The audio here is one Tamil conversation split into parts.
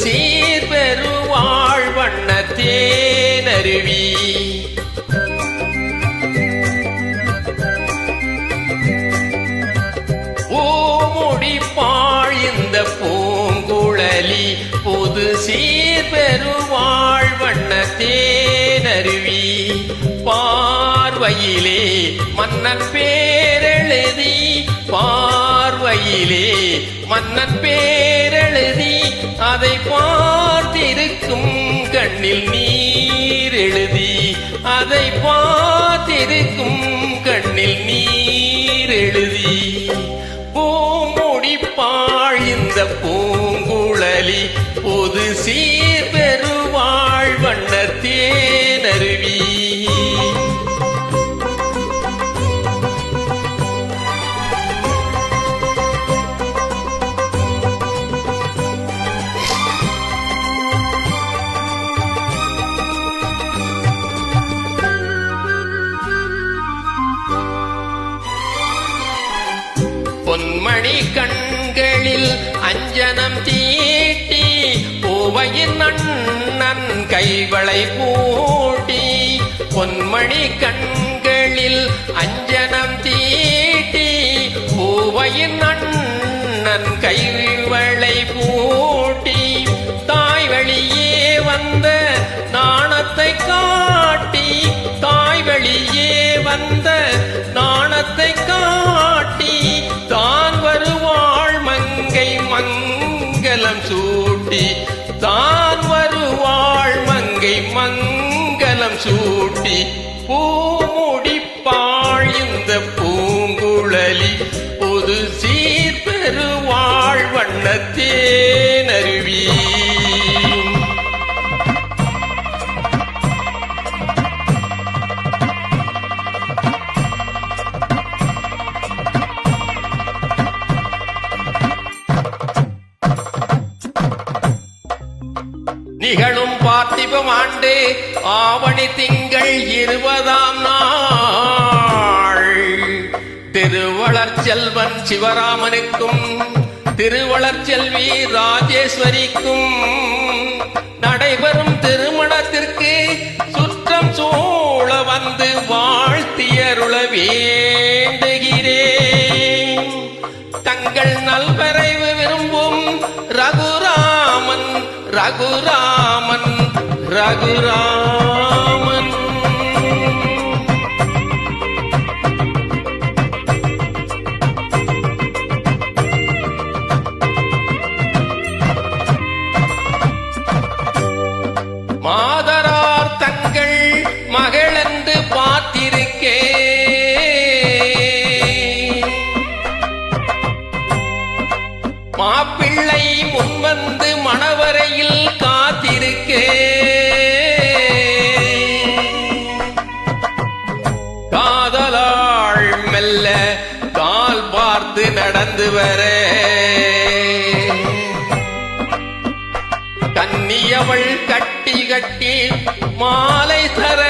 சீர் பெருவாழ் வண்ண தேனருவி பூமுடிப்பாள் இந்த பூங்குழலி புது சீர் பெருவாழ் வண்ண தேனருவி பார்வையிலே மன்னன் பேரெழுதி பார்வையிலே மன்னன் பேரெழுதி அதை பார்த்திருக்கும் கண்ணில் நீர் எழுதி அதை பார்த்திருக்கும் கண்ணில் நீர் எழுதி பூமுடிப்பாள் இந்த பூங்குழலி பொது சீர் பெருவாழ் வண்ண தேனருவி பொன்மணி கண்களில் அஞ்சனம் தீட்டி பூவையின் அண்ணன் கைவளை பூட்டி பொன்மணி கண்களில் அஞ்சனம் தீட்டி பூவையின் அண்ணன் கைவளை பூட்டி தாய் வழியே வந்த நாணத்தை காட்டி தாய் வழியே வந்த நாணத்தை காட்டி தான் வருவாள் மங்கை மங்கலம் சூட்டி தான் வருவாள் மங்கை மங்கலம் சூட்டி பூமுடிப்பாள் இந்த பூங்குழலி பொது சீர் பெருவாழ் வண்ண தேனருவி நிகழும் பார்த்திபம் ஆண்டு ஆவணி திங்கள் 20ஆம் நாள் திருவளர் செல்வன் சிவராமனுக்கும் திருவளர் செல்வி ராஜேஸ்வரிக்கும் நடைபெறும் திருமணத்திற்கு சுற்றம் சூழ வந்து வாழ்த்தியருள வேண்டுகிறேன். தங்கள் நல்வரைவு விரும்பும் ரகுராமன் ரகுராமன் ரகுராமன். மாதரார் தங்கள் மகளென்று பார்த்திருக்கே மாப்பிள்ளை முன்வந்து மணவரையில் காத்திருக்கே காதலாள் மெல்ல கால் பார்த்து நடந்து வர கன்னியவள் கட்டி கட்டி மாலை தர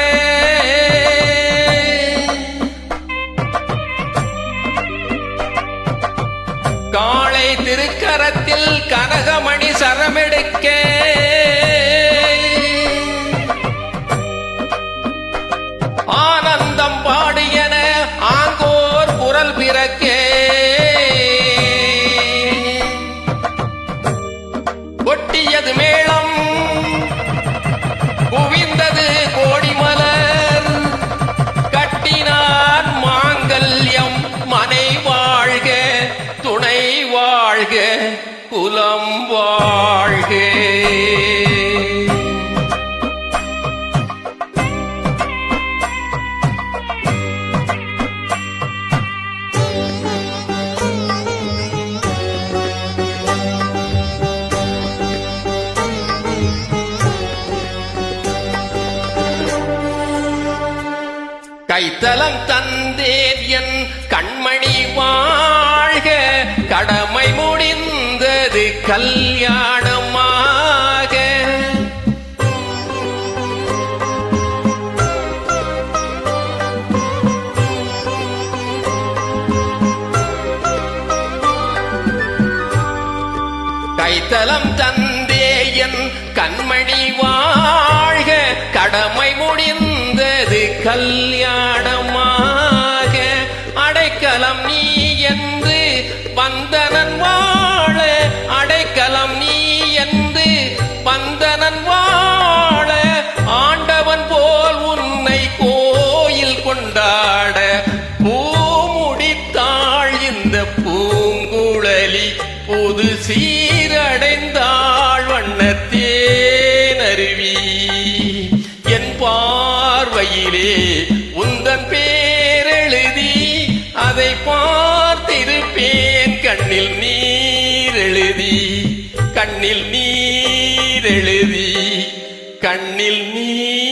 காளை திருக்கரத்தில் கனகமணி சரமெடுக்க ஆனந்தம் பாடியன ஆங்கோர் குரல் பிறக்க கொட்டியது மேளம் குவிந்தது கோடிமலர் கட்டினான் மாங்கல்யம் மனை வாழ்க துணை வாழ்க குலம் வாழ்க. கைத்தலம் தந்தேன் என் கண்மணி வாழ்க கடமை முடிந்தது கல்யாணமாக. கைத்தலம் தந்தே என் கண்மணி வாழ்க கடமை முடிந்தது கல்யாணமாக அடைக்கலம் நீ என்று வந்தனன் வாழ அடைக்கலம் நீ என்று வந்தனன் வாழ ஆண்டவன் போல் உன்னை கோயில் கொண்டாட பூமுடித்தாள் இந்த பூங்குழலி புது சீரடைந்தாள் வண்ணத்தேனருவி என் பார்வையிலே உந்தன் பேரெழுதி அதை பார்த்திருப்பேன் கண்ணில் நீரெழுதி கண்ணில் நீரெழுதி கண்ணில் நீர்